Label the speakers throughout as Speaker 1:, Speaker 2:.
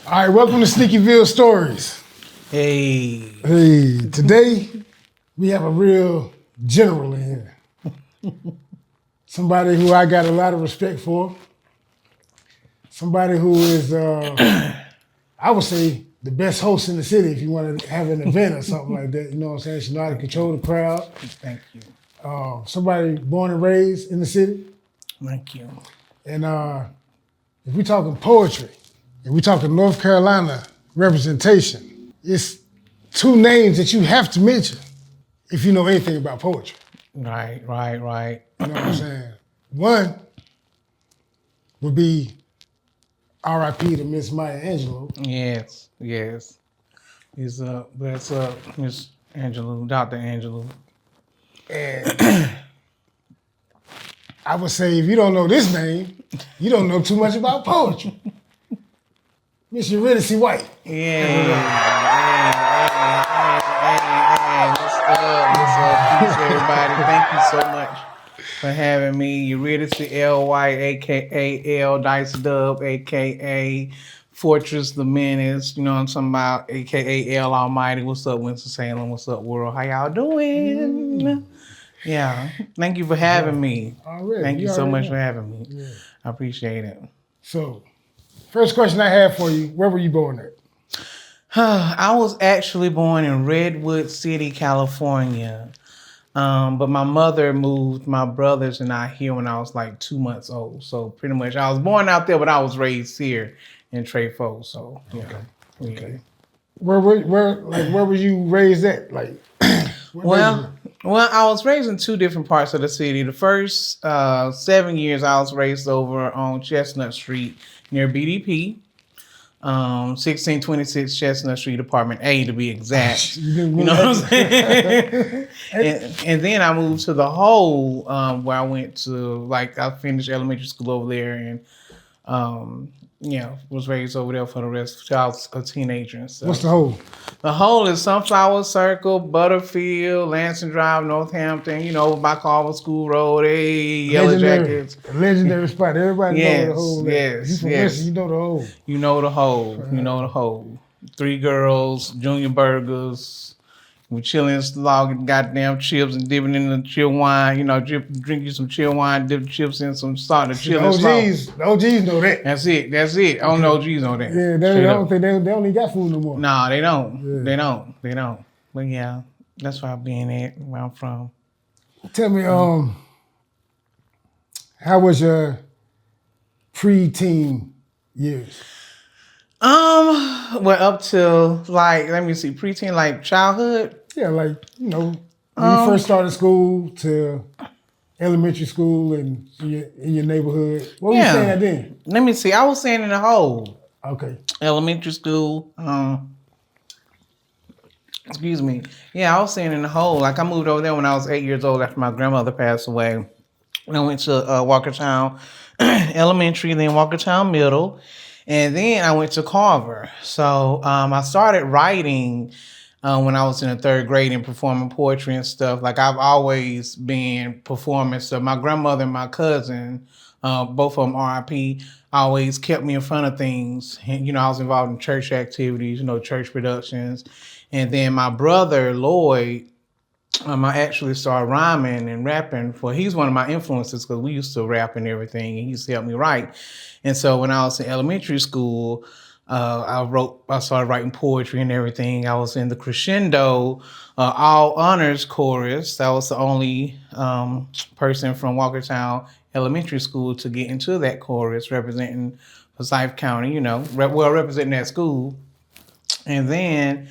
Speaker 1: All right, welcome to Sneakyville Stories.
Speaker 2: Hey.
Speaker 1: Hey, today we have a real general in here. Somebody who I got a lot of respect for. Somebody who is, I would say, the best host in the city if you want to have an event or something like that. You know what I'm saying? She know how to control the crowd.
Speaker 2: Thank you.
Speaker 1: Somebody born and raised in the city.
Speaker 2: Thank you.
Speaker 1: And if we're talking poetry, if we're talking North Carolina representation, it's two names that you have to mention if you know anything about poetry.
Speaker 2: Right.
Speaker 1: You know what I'm saying? One would be R.I.P. to Miss Maya Angelou.
Speaker 2: Yes. He's bless up, Miss Angelou, Dr. Angelou.
Speaker 1: And I would say if you don't know this name, you don't know too much about poetry. Miss Eurydice White.
Speaker 2: Hey. What's up? Peace, everybody. Thank you so much for having me. Eurydice L. White, a.k.a. L. Dice Dub, a.k.a. Fortress the Menace. You know what I'm talking about? A.k.a. L. Almighty. What's up, Winston-Salem? What's up, world? How y'all doing? Yeah. Thank you for having me.
Speaker 1: Already.
Speaker 2: Thank you so much for having me.
Speaker 1: Yeah.
Speaker 2: I appreciate it.
Speaker 1: So, first question I have for you, where were you born at?
Speaker 2: I was actually born in Redwood City, California. But my mother moved my brothers and I here when I was like 2 months old. So pretty much I was born out there, but I was raised here in Trefo. So yeah.
Speaker 1: Okay. Where were you raised at? Like,
Speaker 2: Well, I was raised in two different parts of the city. The first 7 years I was raised over on Chestnut Street near BDP. 1626 Chestnut Street, Apartment A to be exact. You know what I'm saying? and then I moved to the Hole, where I went to, like, I finished elementary school over there and, was raised over there for the rest of I was a teenager and stuff.
Speaker 1: What's the Hole?
Speaker 2: The Hole is Sunflower Circle, Butterfield, Lansing Drive, Northampton, by Carver School Road, Yellow Jackets.
Speaker 1: A legendary spot. Everybody know the Hole.
Speaker 2: Yes,
Speaker 1: you from Winston, you know the Hole.
Speaker 2: You know the Hole. You know the Hole. 3 girls, junior burgers. We chilling, slogging goddamn chips and dipping in the chill wine. Drinking some chill wine, dip the chips in some salt and chill and
Speaker 1: The OGs know that.
Speaker 2: That's it. I don't know OGs know that.
Speaker 1: Yeah, they don't think they don't even got food no more.
Speaker 2: Nah, they don't. Yeah. They don't. But yeah, that's where I've been at, where I'm from.
Speaker 1: Tell me, how was your pre-teen years?
Speaker 2: Well, up till preteen, like childhood.
Speaker 1: Yeah, like, when you first started school to elementary school and in your neighborhood. What were you saying at then?
Speaker 2: Let me see. I was saying in the Hole.
Speaker 1: Okay.
Speaker 2: Elementary school. Excuse me. Yeah, I was saying in the Hole. Like I moved over there when I was 8 years old after my grandmother passed away. I went to Walkertown Elementary, then Walkertown Middle. And then I went to Carver. So I started writing when I was in the 3rd grade and performing poetry and stuff. Like I've always been performing stuff. My grandmother and my cousin, both of them RIP, always kept me in front of things. And, I was involved in church activities, church productions. And then my brother, Lloyd, I actually started rhyming and rapping he's one of my influences because we used to rap and everything and he used to help me write. And so when I was in elementary school, I started writing poetry and everything. I was in the Crescendo All Honors Chorus. I was the only person from Walkertown Elementary School to get into that chorus representing Forsyth County, representing that school. And then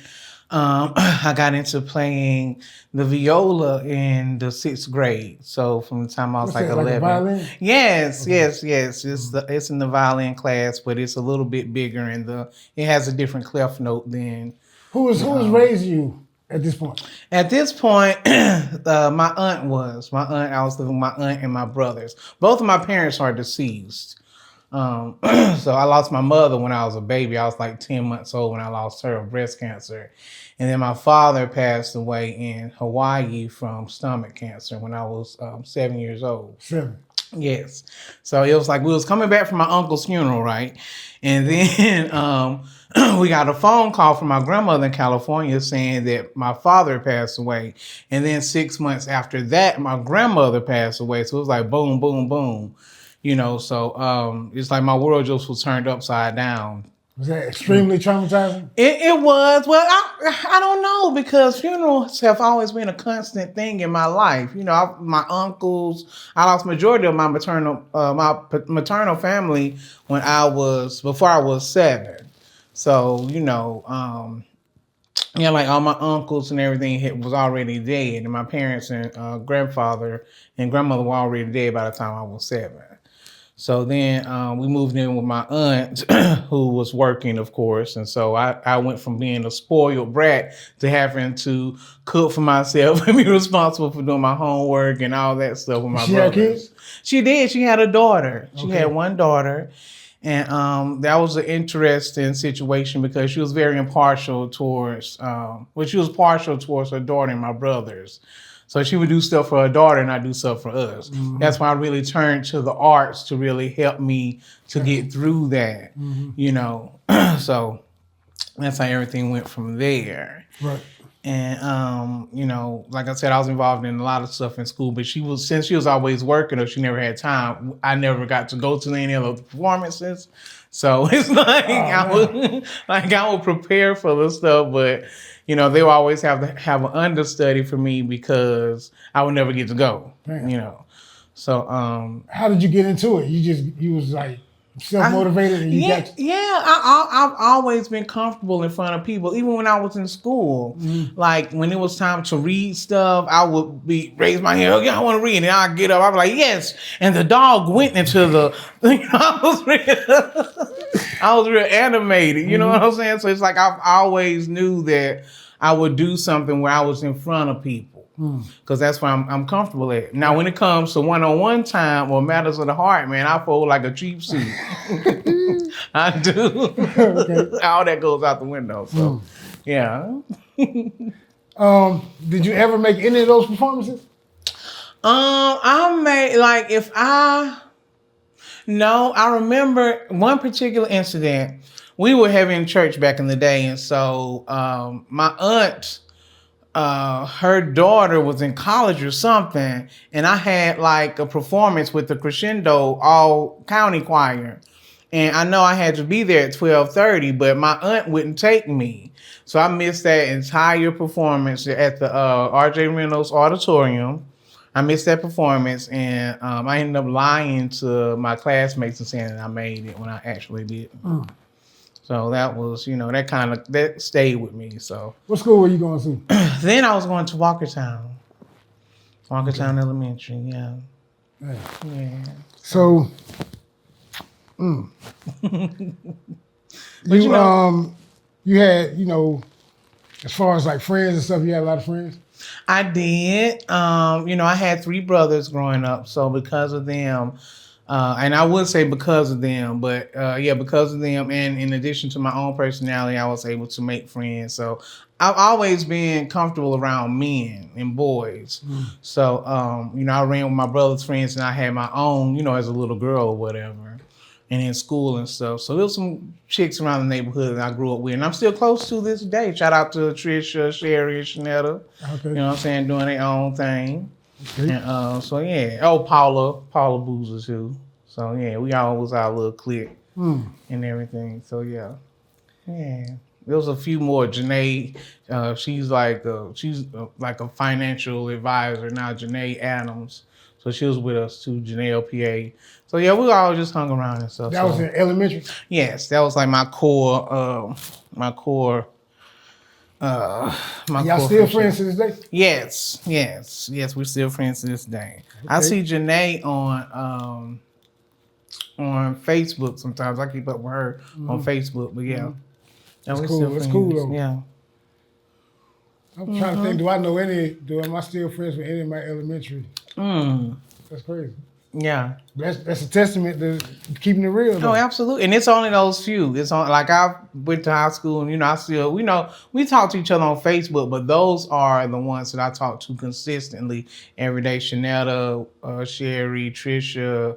Speaker 2: I got into playing the viola in the 6th grade. So from the time I was like 11.
Speaker 1: Like a violin?
Speaker 2: Yes. It's in the violin class, but it's a little bit bigger and it has a different clef note than.
Speaker 1: Who was raising you at this point?
Speaker 2: At this point, my aunt was. I was living with my aunt and my brothers. Both of my parents are deceased. So I lost my mother when I was a baby. I was like 10 months old when I lost her of breast cancer. And then my father passed away in Hawaii from stomach cancer when I was 7 years old.
Speaker 1: 7.
Speaker 2: Yes. So it was like we was coming back from my uncle's funeral, right? And then we got a phone call from my grandmother in California saying that my father passed away. And then 6 months after that, my grandmother passed away. So it was like boom, boom, boom. So it's like my world just was turned upside down.
Speaker 1: Was that extremely traumatizing?
Speaker 2: It was. Well, I don't know, because funerals have always been a constant thing in my life. My uncles. I lost majority of my maternal family before I was 7. So like all my uncles and everything was already dead, and my parents and grandfather and grandmother were already dead by the time I was 7. So then we moved in with my aunt who was working, of course. And so I went from being a spoiled brat to having to cook for myself and be responsible for doing my homework and all that stuff with my brothers.
Speaker 1: Had kids?
Speaker 2: She did. She had a daughter. She
Speaker 1: Okay.
Speaker 2: had one daughter. And that was an interesting situation because she was very impartial towards, she was partial towards her daughter and my brothers. So she would do stuff for her daughter and I do stuff for us. Mm-hmm. That's why I really turned to the arts to really help me to get through that, So that's how everything went from there.
Speaker 1: Right.
Speaker 2: And, like I said, I was involved in a lot of stuff in school, but since she was always working or she never had time, I never got to go to any of the performances. So it's like, I would prepare for the stuff, but they would always have an understudy for me because I would never get to go, So,
Speaker 1: how did you get into it? You was like self-motivated and you got...
Speaker 2: I've always been comfortable in front of people, even when I was in school. Mm-hmm. Like when it was time to read stuff, I would raise my hand, okay, I want to read, and I'd get up, I'd be like, yes, and the dog went into the I was real animated, you know what I'm saying? So it's like I've always knew that I would do something where I was in front of people. Because that's where I'm comfortable at. Now, when it comes to one-on-one time or matters of the heart, man, I fold like a cheap seat. I do. Okay. All that goes out the window. So, yeah.
Speaker 1: Did you ever make any of those performances?
Speaker 2: I made No, I remember one particular incident. We were having church back in the day, and so my aunt. Her daughter was in college or something, and I had like a performance with the Crescendo all county choir, and I know I had to be there at 12:30, but my aunt wouldn't take me, so I missed that entire performance at the R.J. Reynolds Auditorium. I missed that performance, and I ended up lying to my classmates and saying that I made it when I actually did. So that was, that stayed with me. So
Speaker 1: what school were you going to?
Speaker 2: Then I was going to Walkertown Elementary. Yeah. Yeah.
Speaker 1: So, you had, as far as like friends and stuff, you had a lot of friends?
Speaker 2: I did. I had 3 brothers growing up, so because of them. And I would say because of them, but because of them, and in addition to my own personality, I was able to make friends. So I've always been comfortable around men and boys. So I ran with my brother's friends, and I had my own, as a little girl or whatever, and in school and stuff. So there was some chicks around the neighborhood that I grew up with, and I'm still close to this day. Shout out to Trisha, Sherry, and Shanetta. Okay. You know what I'm saying, doing their own thing. Okay. And, Paula Boozer too. So yeah, we all was our little clique and everything. So yeah. There was a few more. Janae, she's like a financial advisor now. Janae Adams, so she was with us too. Janae LPA. So yeah, we all just hung around and stuff.
Speaker 1: That was in elementary.
Speaker 2: Yes, that was like my core.
Speaker 1: Y'all still friends to this day?
Speaker 2: Yes, we're still friends to this day. Okay. I see Janae on Facebook sometimes. I keep up with her on Facebook, but yeah.
Speaker 1: That's cool. It's cool though.
Speaker 2: Yeah.
Speaker 1: I'm trying to think, am I still friends with any of my elementary? That's crazy.
Speaker 2: Yeah.
Speaker 1: That's a testament to keeping it real, though.
Speaker 2: Oh, absolutely. And it's only those few. It's on like I went to high school and I still we talk to each other on Facebook, but those are the ones that I talk to consistently every day. Shanetta, Sherry, Trisha,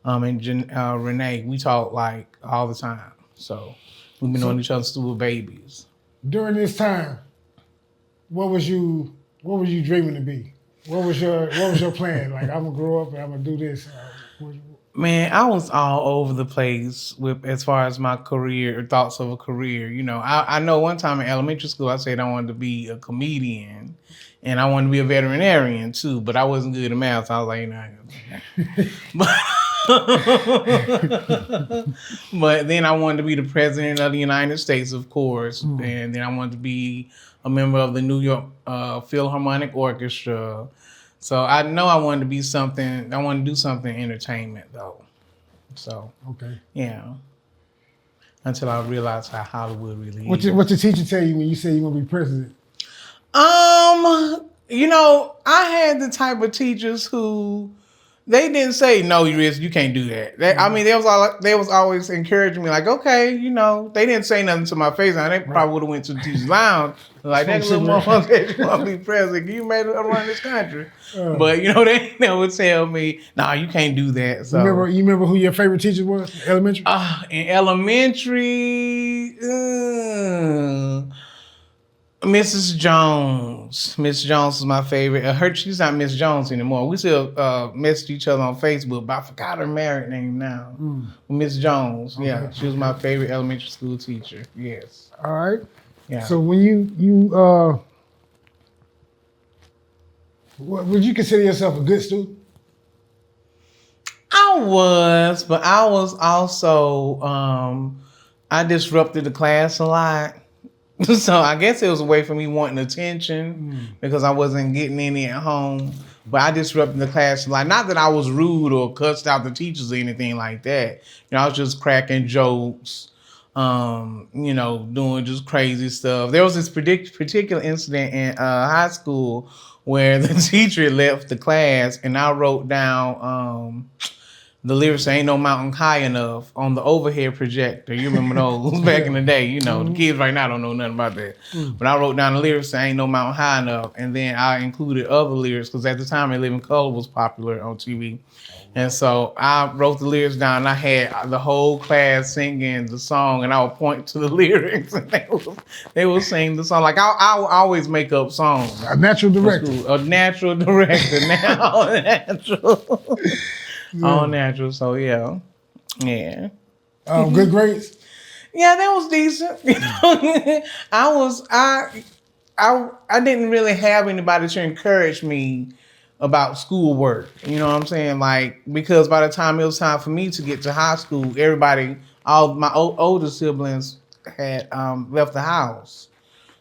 Speaker 2: and Renee. We talk like all the time. So we've been on each other's school babies.
Speaker 1: During this time, what was you dreaming to be? What was your plan? Like, I'm gonna grow up and I'm gonna do this.
Speaker 2: Man, I was all over the place with as far as my career, thoughts of a career. I know one time in elementary school I said I wanted to be a comedian and I wanted to be a veterinarian too, but I wasn't good at math. So I was like, but then I wanted to be the president of the United States, of course, and then I wanted to be a member of the New York Philharmonic Orchestra. So I know I wanted to be something. I wanted to do something entertainment though. So
Speaker 1: okay,
Speaker 2: yeah. Until I realized how Hollywood really is.
Speaker 1: What's your teacher tell you when you say you want to be president?
Speaker 2: I had the type of teachers who they didn't say no, you can't do that. They was always encouraging me, like, okay, they didn't say nothing to my face. They probably would have went to the teacher's lounge, like that little motherfucker said you want to be president. You made it run this country, but they never tell me, nah, you can't do that. So
Speaker 1: you remember who your favorite teacher was in elementary?
Speaker 2: In elementary, Mrs. Jones. Miss Jones is my favorite. She's not Miss Jones anymore. We still message each other on Facebook, but I forgot her married name now. Miss Jones. Okay. Yeah, she was my favorite elementary school teacher. Yes.
Speaker 1: All right.
Speaker 2: Yeah.
Speaker 1: So when you would you consider yourself a good student?
Speaker 2: I was, but I was also I disrupted the class a lot. So I guess it was a way for me wanting attention because I wasn't getting any at home. But I disrupted the class a lot. Not that I was rude or cussed out the teachers or anything like that. I was just cracking jokes, doing just crazy stuff. There was this particular incident in high school where the teacher left the class and I wrote down the lyrics "Ain't No Mountain High Enough" on the overhead projector. You remember those back in the day? The kids right now don't know nothing about that. But I wrote down the lyrics "Ain't No Mountain High Enough," and then I included other lyrics because at the time "In Living Color" was popular on TV. And so I wrote the lyrics down. And I had the whole class singing the song, and I would point to the lyrics, and they would sing the song. Like I always make up songs.
Speaker 1: A natural director.
Speaker 2: A natural director now. Natural. All natural, so yeah.
Speaker 1: Good grades.
Speaker 2: Yeah, that was decent. I didn't really have anybody to encourage me about schoolwork. You know what I'm saying? Like, because by the time it was time for me to get to high school, all my older siblings had left the house.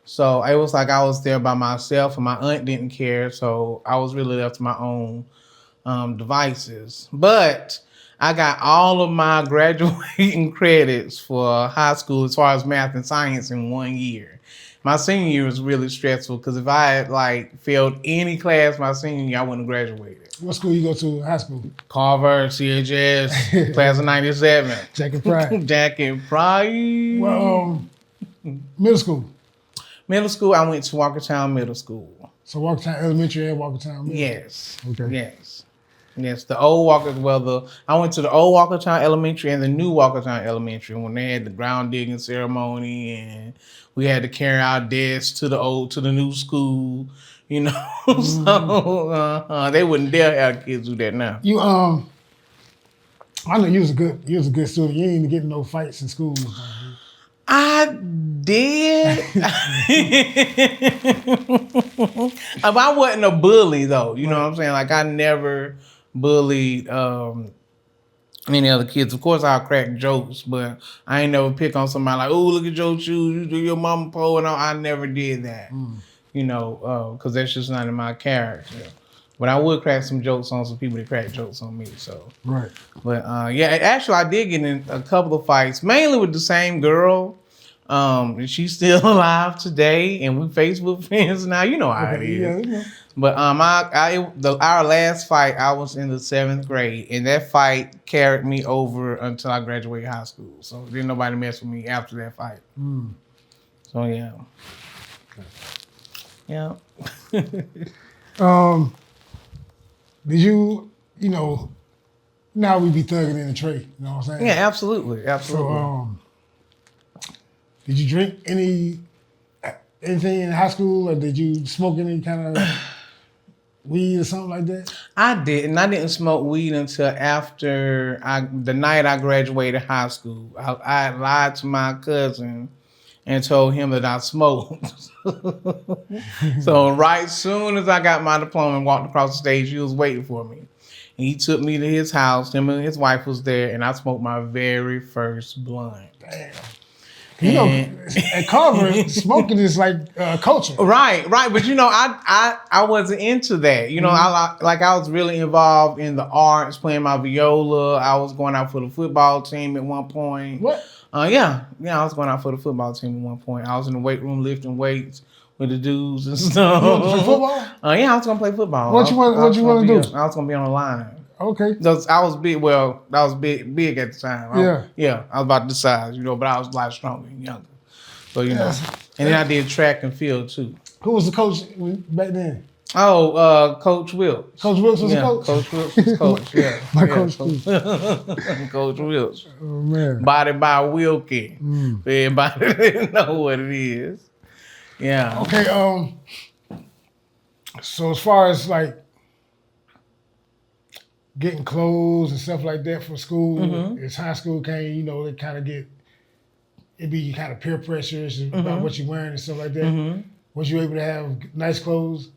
Speaker 2: So it was like I was there by myself, and my aunt didn't care. So I was really left to my own devices. But I got all of my graduating credits for high school as far as math and science in 1 year. My senior year was really stressful because if I had failed any class my senior year, I wouldn't have graduated.
Speaker 1: What school you go to in high school?
Speaker 2: Carver, CHS, class of 97.
Speaker 1: Jack and Pride.
Speaker 2: Jack and Pride.
Speaker 1: Well, middle school.
Speaker 2: Middle school, I went to Walkertown Middle School.
Speaker 1: So Walkertown Elementary and Walkertown Middle?
Speaker 2: Yes.
Speaker 1: Okay.
Speaker 2: Yes, the old I went to the old Walkertown Elementary and the new Walkertown Elementary when they had the ground digging ceremony and we had to carry our desks to the new school, So they wouldn't dare have kids do that now.
Speaker 1: You I know you was a good student. You ain't even getting no fights in school.
Speaker 2: I did. I wasn't a bully though. You know what I'm saying? Like I never bullied any other kids. Of course, I'll crack jokes, but I ain't never pick on somebody like, "Oh, look at your shoes. You do your mama pole," and all. I never did that. Because that's just not in my character. But I would crack some jokes on some people that crack jokes on me. So
Speaker 1: right.
Speaker 2: But actually, I did get in a couple of fights, mainly with the same girl. She's still alive today, and we Facebook friends now. You know how it is.
Speaker 1: Yeah.
Speaker 2: But our last fight, I was in the 7th grade, and that fight carried me over until I graduated high school. So didn't nobody mess with me after that fight. So yeah, yeah.
Speaker 1: Did you, now we be thugging in the tray, you know what I'm saying?
Speaker 2: Yeah, absolutely.
Speaker 1: So, did you drink anything in high school, or did you smoke any kind of weed or something like that?
Speaker 2: I didn't. I didn't smoke weed until after the night I graduated high school. I lied to my cousin and told him that I smoked. So right soon as I got my diploma and walked across the stage, he was waiting for me. And he took me to his house. Him and his wife was there, and I smoked my very first blunt.
Speaker 1: Damn. At Carver, smoking is like culture.
Speaker 2: Right. But I wasn't into that. I was really involved in the arts, playing my viola. I was going out for the football team at one point.
Speaker 1: What?
Speaker 2: Yeah, I was going out for the football team at one point. I was in the weight room lifting weights with the dudes and stuff.
Speaker 1: You want to play football?
Speaker 2: Yeah, I was gonna play football.
Speaker 1: What you want to do?
Speaker 2: I was gonna be on the line.
Speaker 1: Okay.
Speaker 2: I was big. Well, I was big at the time. I was about this size, but I was a lot stronger and younger. So and then I did track and field too.
Speaker 1: Who was the coach back then?
Speaker 2: Oh, Coach Wilkes.
Speaker 1: Coach Wilkes was the coach?
Speaker 2: Coach Wilkes was coach, yeah.
Speaker 1: Coach
Speaker 2: too. Coach Wilkes.
Speaker 1: Oh, man.
Speaker 2: Body by Wilkie. For everybody that know what it is. Yeah.
Speaker 1: Okay, so as far as like getting clothes and stuff like that for school, as high school came, they kind of it'd be kind of peer pressure about what you're wearing and stuff like that. Was you able to have nice clothes?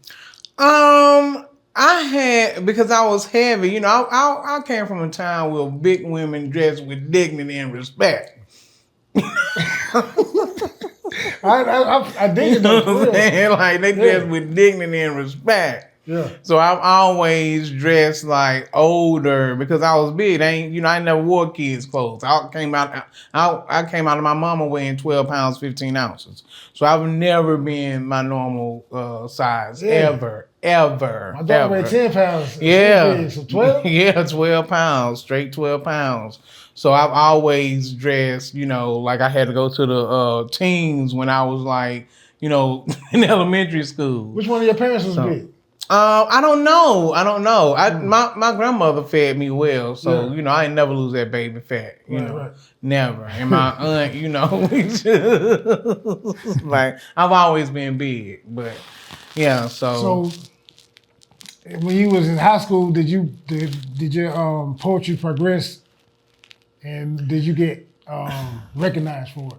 Speaker 2: I had, because I was heavy, I came from a town where big women dressed with dignity and respect.
Speaker 1: I dig it though.
Speaker 2: Like they dress with dignity and respect.
Speaker 1: Yeah.
Speaker 2: So I've always dressed like older because I was big. I never wore kids' clothes. I came out of my mama weighing 12 pounds, 15 ounces. So I've never been my normal size ever. My daughter weighed 10 pounds. Yeah.
Speaker 1: So 12?
Speaker 2: Yeah, 12 pounds, straight 12 pounds. So I've always dressed, like I had to go to the teens when I was like, in elementary school.
Speaker 1: Which one of your parents was big?
Speaker 2: I don't know. My grandmother fed me well, so I ain't never lose that baby fat. Right. Never. And my aunt, we just like I've always been big, but yeah. So
Speaker 1: when you was in high school, did your poetry progress, and did you get recognized for it?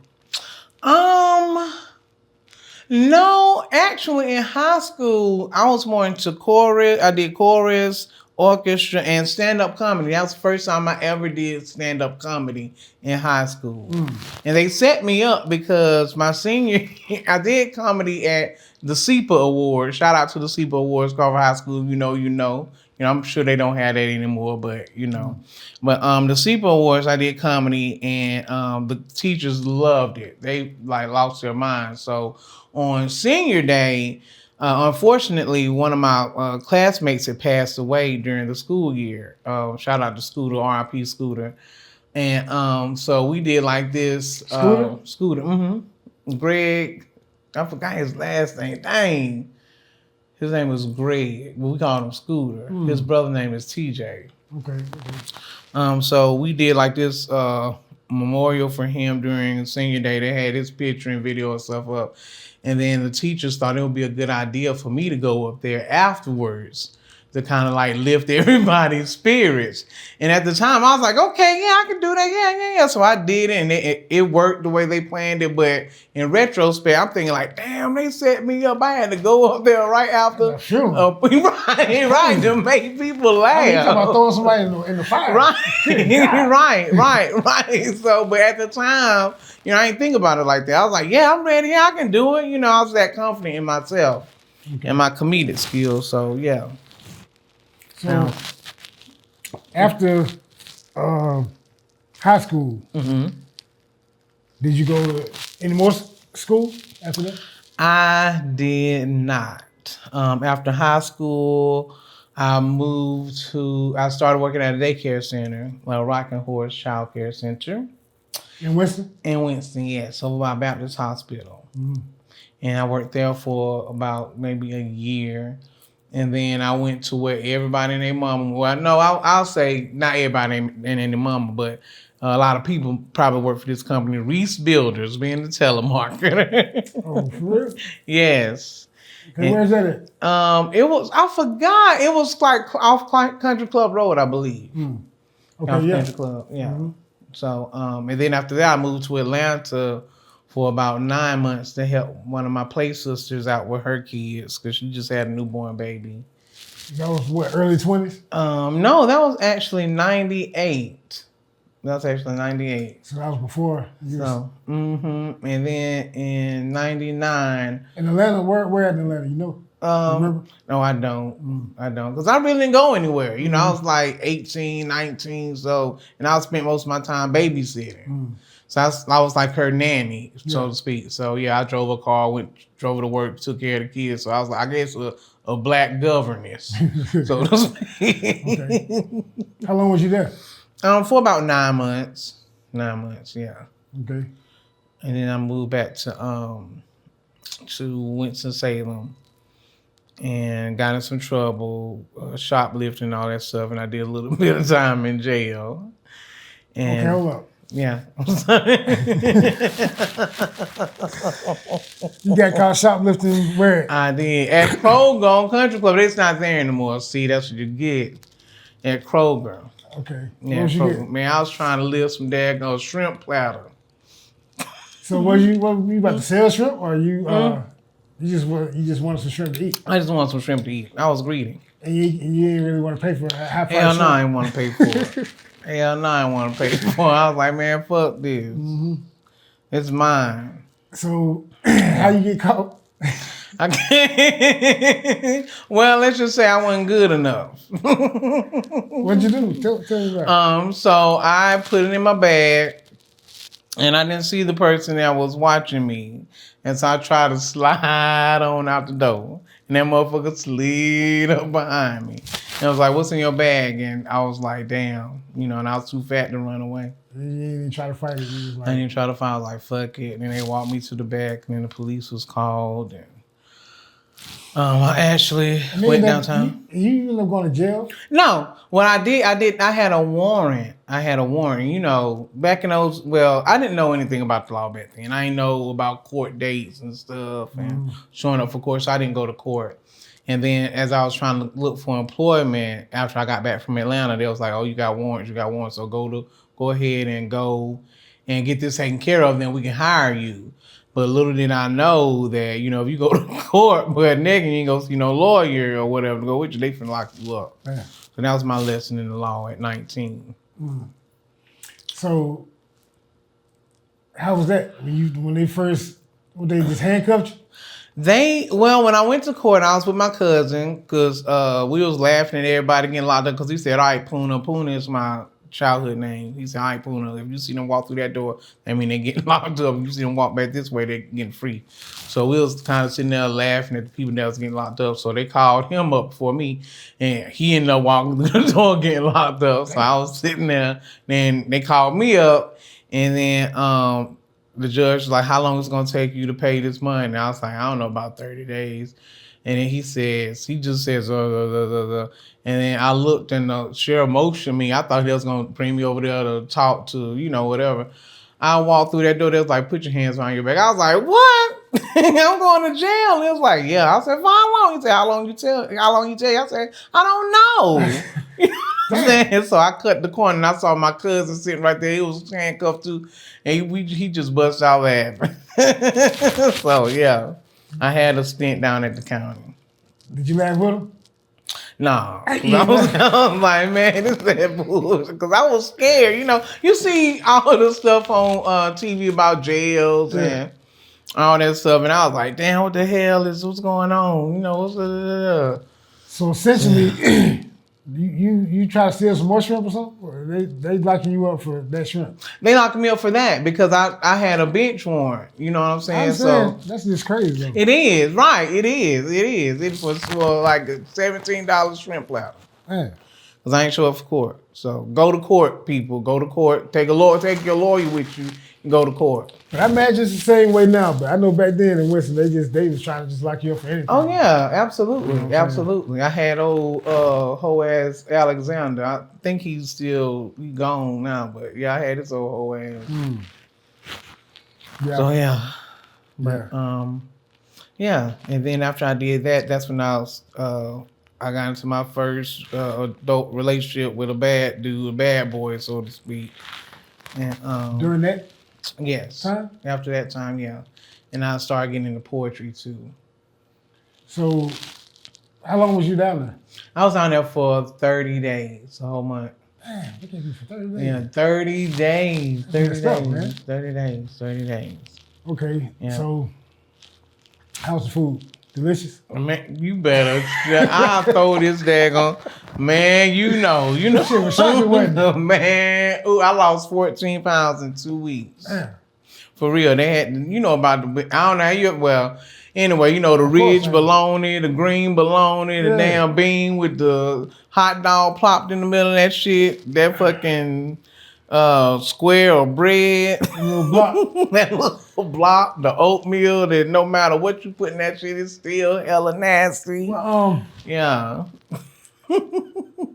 Speaker 2: No, actually in high school, I was more into chorus. I did chorus, orchestra, and stand-up comedy. That was the first time I ever did stand-up comedy in high school. And they set me up because my senior, I did comedy at the SEPA Awards. Shout out to the SEPA Awards, Carver High School. You know. I'm sure they don't have that anymore, but But the SEPA Awards, I did comedy, and the teachers loved it. They like lost their minds. So on senior day, unfortunately, one of my classmates had passed away during the school year. Shout out to Scooter, R.I.P. Scooter. And so we did like this. Scooter. Greg, I forgot his last name. Dang. His name was Greg, but we called him Scooter. His brother's name is TJ.
Speaker 1: Okay.
Speaker 2: So we did like this memorial for him during senior day. They had his picture and video and stuff up. And then the teachers thought it would be a good idea for me to go up there afterwards to kind of like lift everybody's spirits. And at the time, I was like, okay, yeah, I can do that. Yeah. So I did it, and it worked the way they planned it. But in retrospect, I'm thinking like, damn, they set me up. I had to go up there right after. Right, to make people laugh.
Speaker 1: You talking about throwing somebody in the fire.
Speaker 2: Right. So, but at the time, I didn't think about it like that. I was like, yeah, I'm ready. Yeah, I can do it. I was that confident in myself and my comedic skills. So, yeah.
Speaker 1: So after high school, did you go to any more school after that?
Speaker 2: I did not. After high school, I started working at a daycare center, a Rocking Horse Child Care Center.
Speaker 1: In Winston?
Speaker 2: In Winston, yes, over by Baptist Hospital. And I worked there for about maybe a year. And then I went to where everybody and their mama, well, no, I'll say not everybody and their mama, but a lot of people probably work for this company, Reese Builders, being the telemarketer.
Speaker 1: Oh, for real?
Speaker 2: Yes.
Speaker 1: Okay, where's that at?
Speaker 2: I forgot. It was like off Country Club Road, I believe.
Speaker 1: Okay,
Speaker 2: Off
Speaker 1: yeah.
Speaker 2: Country Club, yeah. So, and then after that, I moved to Atlanta for about 9 months to help one of my play sisters out with her kids because she just had a newborn baby.
Speaker 1: That was what, early 20s?
Speaker 2: No, that was actually 98. That was actually 98.
Speaker 1: So that was before you
Speaker 2: And then in 99.
Speaker 1: In Atlanta, where at Atlanta, you know? Remember?
Speaker 2: No, I don't. I don't. Because I really didn't go anywhere. You know, I was like 18, 19, so, and I spent most of my time babysitting. So I was like her nanny, so to speak. So yeah, I drove a car, drove to work, took care of the kids. So I was like, I guess a black governess, so to speak.
Speaker 1: Okay. How long was you there?
Speaker 2: For about 9 months. 9 months, yeah.
Speaker 1: Okay.
Speaker 2: And then I moved back to Winston-Salem and got in some trouble, shoplifting and all that stuff. And I did a little bit of time in jail. And
Speaker 1: okay, hold up.
Speaker 2: yeah. I'm sorry.
Speaker 1: You got caught shoplifting where?
Speaker 2: I did. At Kroger Country Club. It's not there anymore. See, that's what you get at Kroger.
Speaker 1: Okay.
Speaker 2: Yeah,
Speaker 1: What you
Speaker 2: Kroger.
Speaker 1: get?
Speaker 2: Man, I was trying to live some daggone shrimp platter.
Speaker 1: So what you about to sell shrimp, or you you just wanted some shrimp to eat?
Speaker 2: I just want some shrimp to eat. I was greedy.
Speaker 1: And you didn't really want to pay for a high price
Speaker 2: Hell no,
Speaker 1: shrimp?
Speaker 2: I didn't want to pay for it. Hell no, I didn't want to pay for it. I was like, man, fuck this. It's mine.
Speaker 1: So how you get caught?
Speaker 2: I can't. Well, let's just say I wasn't good enough.
Speaker 1: What'd you do? Tell me about it.
Speaker 2: So I put it in my bag, and I didn't see the person that was watching me, and so I tried to slide on out the door, and that motherfucker slid up behind me. And I was like, "What's in your bag?" And I was like, "Damn," and I was too fat to run away.
Speaker 1: You didn't even try to fight it. You was like,
Speaker 2: I didn't try to find. I was like, "Fuck it," and then they walked me to the back, and then the police was called, and I actually went downtown.
Speaker 1: You ended up going to jail?
Speaker 2: No, what I had a warrant. Back in those, well, I didn't know anything about the law back then. I didn't know about court dates and stuff and showing up for court, so I didn't go to court. And then as I was trying to look for employment after I got back from Atlanta, they was like, oh, you got warrants, so go ahead and go and get this taken care of, then we can hire you. But little did I know that, if you go to court, but naked, you ain't go see no lawyer or whatever to go with you, they finna lock you up. Yeah. So that was my lesson in the law at 19.
Speaker 1: So how was that? When they just handcuffed you?
Speaker 2: When I went to court, I was with my cousin because we was laughing at everybody getting locked up because he said, all right, Puna. Puna is my childhood name. He said, all right, Puna, if you see them walk through that door, I mean, they getting locked up. If you see them walk back this way, they're getting free. So we was kind of sitting there laughing at the people that was getting locked up. So they called him up for me, and he ended up walking through the door getting locked up. So I was sitting there, then they called me up, and then the judge was like, how long is it going to take you to pay this money? And I was like, I don't know, about 30 days. And then he just says, and then I looked and the sheriff motioned me. I thought he was going to bring me over there to talk to, whatever. I walked through that door. They was like, put your hands behind your back. I was like, what? I'm going to jail. He was like, yeah. I said, for how long? He said, how long you tell? I said, I don't know. So I cut the corner and I saw my cousin sitting right there. He was handcuffed too. And he just busted out laughing. So yeah. I had a stint down at the county.
Speaker 1: Did you laugh with him?
Speaker 2: No. I was like, man, this is that bullshit. Because I was scared. You see all the stuff on TV about jails and all that stuff. And I was like, damn, what's going on?
Speaker 1: So essentially, You try to steal some more shrimp or something? Or they locking you up for that shrimp?
Speaker 2: They locked me up for that because I had a bench warrant. You know what I'm saying? So
Speaker 1: that's just crazy though.
Speaker 2: it is, right. It is. It was for like a $17 shrimp platter.
Speaker 1: Man.
Speaker 2: Because I ain't show up for court. So go to court, people. Go to court. Take your lawyer with you and go to court.
Speaker 1: But I imagine it's the same way now. But I know back then in Winston, they was trying to just lock you up for anything.
Speaker 2: Oh yeah, absolutely.
Speaker 1: You know
Speaker 2: Absolutely. I had old hoe ass Alexander. I think he gone now, but yeah, I had this old hoe ass.
Speaker 1: Yeah.
Speaker 2: So yeah.
Speaker 1: Yeah.
Speaker 2: Yeah. And then after I did that, that's when I got into my first adult relationship with a bad dude, a bad boy, so to speak. And
Speaker 1: During that
Speaker 2: yes.
Speaker 1: time?
Speaker 2: After that time, yeah. And I started getting into poetry too.
Speaker 1: So how long was you down there?
Speaker 2: I was down there for 30 days, a whole month.
Speaker 1: Man, what can you for 30 days?
Speaker 2: Yeah, 30 days. 30 days.
Speaker 1: Stuff, man.
Speaker 2: 30 days.
Speaker 1: Okay.
Speaker 2: Yeah.
Speaker 1: So how's the food? Delicious?
Speaker 2: Man, you better. I'll throw this daggone. Man, you know.
Speaker 1: Shit was shocking, wasn't it?
Speaker 2: Man, ooh, I lost 14 pounds in 2 weeks.
Speaker 1: Man.
Speaker 2: For real. They had, about the, I don't know how you, well, anyway, the ridge bologna, the green bologna, the damn bean with the hot dog plopped in the middle of that shit, that fucking square of bread, that little block, the oatmeal that no matter what you put in that shit, it's still hella nasty.
Speaker 1: Well,
Speaker 2: Yeah.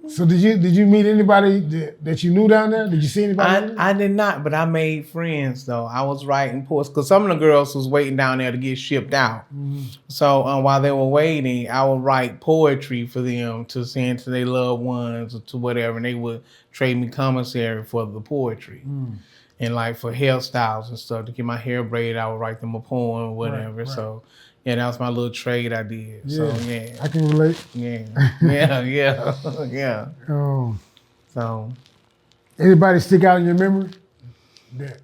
Speaker 1: So did you meet anybody that you knew down there? Did you see anybody?
Speaker 2: I did not, but I made friends though. I was writing poems because some of the girls was waiting down there to get shipped out. Mm-hmm. So while they were waiting, I would write poetry for them to send to their loved ones or to whatever, and they would trade me commissary for the poetry. And like for hairstyles and stuff, to get my hair braided, I would write them a poem or whatever. Right. So yeah, that was my little trade I did. Yeah, so yeah,
Speaker 1: I can relate.
Speaker 2: Yeah. Yeah. So
Speaker 1: anybody stick out in your memory? That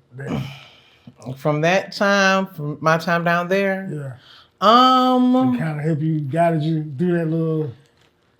Speaker 2: from that time, from my time down there.
Speaker 1: Yeah. It kind of helped you, guided you through that little.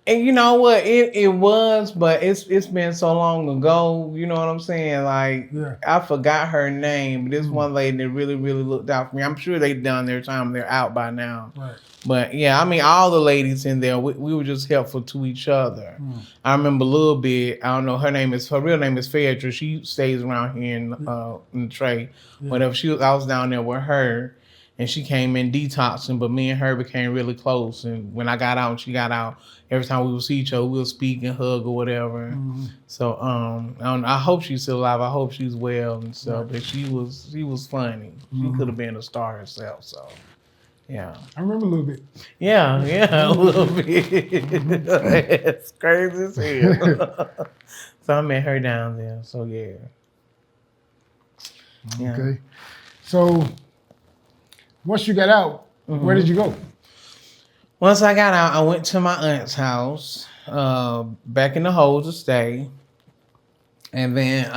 Speaker 2: And you know what? It was, but it's been so long ago. You know what I'm saying? Like, I forgot her name. But this one lady that really, really looked out for me. I'm sure they done their time. They're out by now. Right. But yeah, I mean, all the ladies in there, we were just helpful to each other. I remember a little bit. I don't know. Her real name is Phaedra. She stays around here in the Trey. Whatever. I was down there with her. And she came in detoxing, but me and her became really close. And when I got out and she got out, every time we would see each other, we would speak and hug or whatever. So I hope she's still alive. I hope she's well and stuff. But she was funny. She could have been a star herself. So yeah,
Speaker 1: I remember a little bit.
Speaker 2: Yeah, a little bit. It's crazy as hell. So I met her down there. So yeah.
Speaker 1: Okay. So. Once you got out, where did you go?
Speaker 2: Once I got out, I went to my aunt's house, back in the hole to stay. And then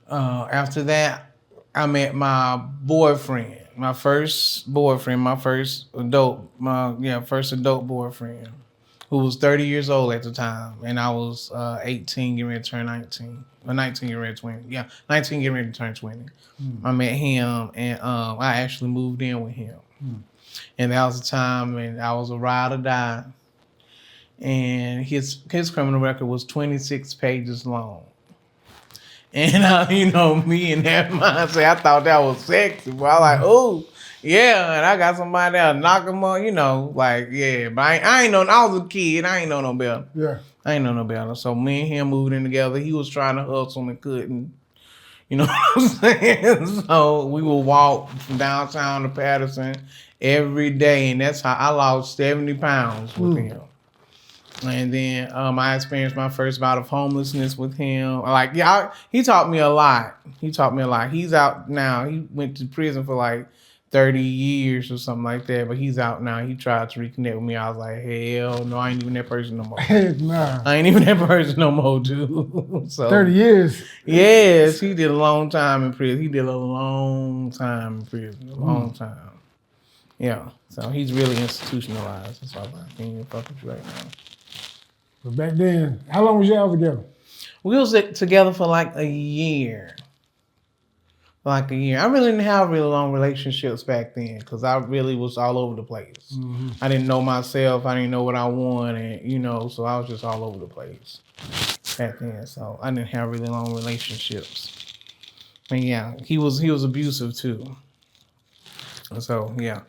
Speaker 2: after that, I met my boyfriend, my first adult boyfriend, who was 30 years old at the time. And I was 18, getting ready to turn 19. Or 19, getting ready to 20. Yeah, 19, getting ready to turn 20. I met him, and I actually moved in with him. And that was the time when I was a ride or die. And his criminal record was 26 pages long. And, me in that mindset, I thought that was sexy. But I was like, oh, yeah, and I got somebody that'll knock him on, but I ain't know, I was a kid, I ain't know no better.
Speaker 1: Yeah.
Speaker 2: I ain't know no better. So me and him moved in together. He was trying to hustle and couldn't. You know what I'm saying? So we would walk from downtown to Patterson every day, and that's how I lost 70 pounds with him. And then I experienced my first bout of homelessness with him. He taught me a lot. He's out now. He went to prison for 30 years or something like that, but he's out now. He tried to reconnect with me. I was like, hell no, I ain't even that person no more.
Speaker 1: Nah.
Speaker 2: I ain't even that person no more, dude. So
Speaker 1: 30 years?
Speaker 2: Yes, he did a long time in prison. A long time. Yeah, so he's really institutionalized. That's why I can't even fuck with you right now.
Speaker 1: But back then, how long was y'all together?
Speaker 2: We was together for like a year. I really didn't have really long relationships back then because I really was all over the place.
Speaker 1: Mm-hmm.
Speaker 2: I didn't know myself. I didn't know what I wanted, so I was just all over the place back then. So I didn't have really long relationships. And yeah, he was abusive too. So yeah.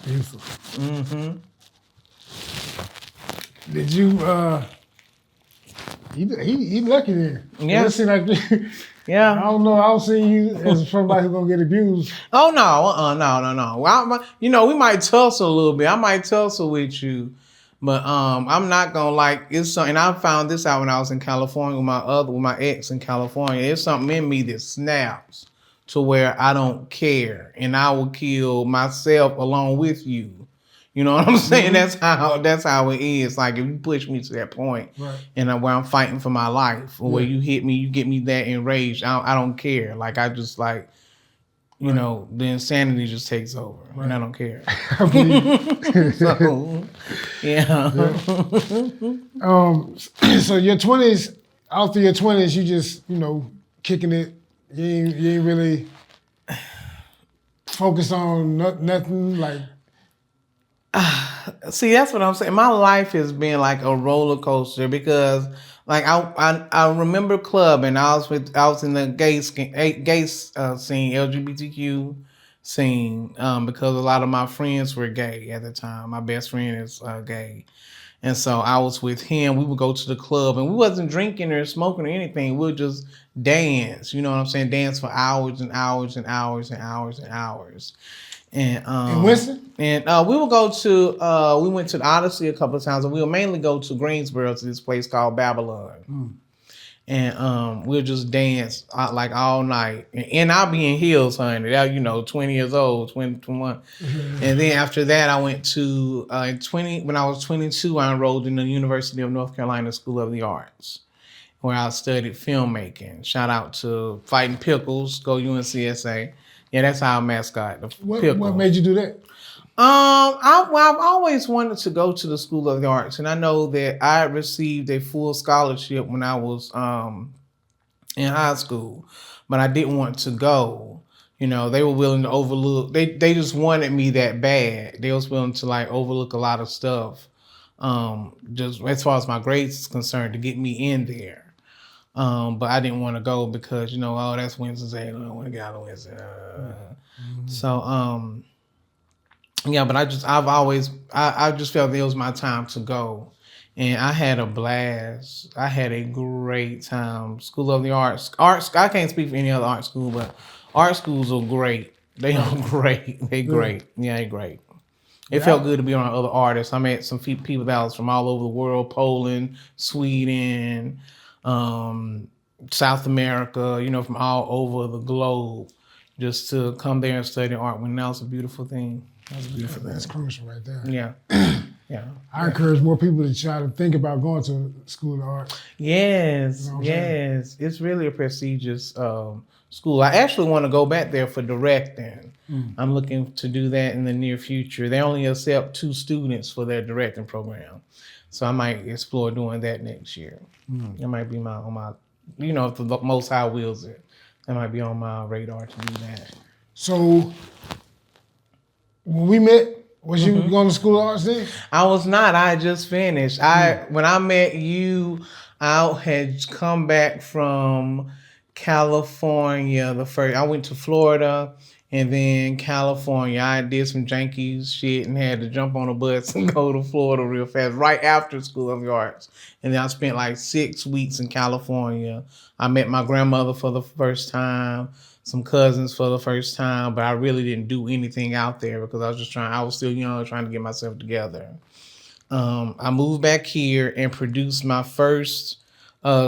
Speaker 1: Beautiful.
Speaker 2: Mm-hmm.
Speaker 1: Did you? He lucky then.
Speaker 2: Yeah.
Speaker 1: It seemed like.
Speaker 2: Yeah.
Speaker 1: I don't know. I don't see you as somebody who's gonna get abused.
Speaker 2: Oh no, no. Well, we might tussle a little bit. I might tussle with you, but I'm not gonna like it's something. I found this out when I was in California with my ex in California. It's something in me that snaps to where I don't care, and I will kill myself along with you. You know what I'm saying?
Speaker 1: Mm-hmm.
Speaker 2: That's how it is. Like if you push me to that point,
Speaker 1: Right.
Speaker 2: and where I'm fighting for my life, or where you hit me, you get me that enraged. I don't care. Like I just like, the insanity just takes over, and I don't care.
Speaker 1: I believe.
Speaker 2: So, yeah.
Speaker 1: So your 20s, after your 20s, you just kicking it. You ain't really focused on nothing like.
Speaker 2: See, that's what I'm saying. My life has been like a roller coaster because, like, I remember clubbing. I was in the gay scene, LGBTQ scene, because a lot of my friends were gay at the time. My best friend is gay, and so I was with him. We would go to the club, and we wasn't drinking or smoking or anything. We would just dance. You know what I'm saying? Dance for hours and hours and hours and hours and hours. And
Speaker 1: In Winston?
Speaker 2: And we would go to we went to the Odyssey a couple of times, and we would mainly go to Greensboro to this place called Babylon. And we'll just dance like all night. And I'll be in heels, honey. That 20 years old, 21. And then after that, I went to when I was 22, I enrolled in the University of North Carolina School of the Arts, where I studied filmmaking. Shout out to Fighting Pickles, go UNCSA. Yeah, that's our mascot.
Speaker 1: What made you do that?
Speaker 2: I've always wanted to go to the School of the Arts, and I know that I received a full scholarship when I was in high school, but I didn't want to go. They were willing to overlook. They just wanted me that bad. They was willing to like overlook a lot of stuff, just as far as my grades is concerned, to get me in there. But I didn't want to go because that's Winston-Salem. I don't want to get out of Winston. So yeah, but I just felt it was my time to go, and I had a blast. I had a great time. School of the Arts. I can't speak for any other art school, but art schools are great. They are great. They're great. Yeah, they're great. It felt good to be around other artists. I met some people that was from all over the world: Poland, Sweden, South America, from all over the globe, just to come there and study art. When that was a beautiful thing.
Speaker 1: That's crucial right there.
Speaker 2: Yeah. Yeah.
Speaker 1: I encourage more people to try to think about going to School of Art.
Speaker 2: Yes. Yes. It's really a prestigious school. I actually want to go back there for directing. I'm looking to do that in the near future. They only accept 2 students for their directing program. So I might explore doing that next year. That might be on my, if the Most High wills it, that might be on my radar to do that.
Speaker 1: So when we met, was you going to School of Arts then?
Speaker 2: I was not. I had just finished. When I met you, I had come back from California. I went to Florida and then California. I did some janky shit and had to jump on a bus and go to Florida real fast right after School of the Arts. And then I spent like 6 weeks in California. I met my grandmother for the first time, some cousins for the first time, but I really didn't do anything out there because I was still young, trying to get myself together. I moved back here and produced my first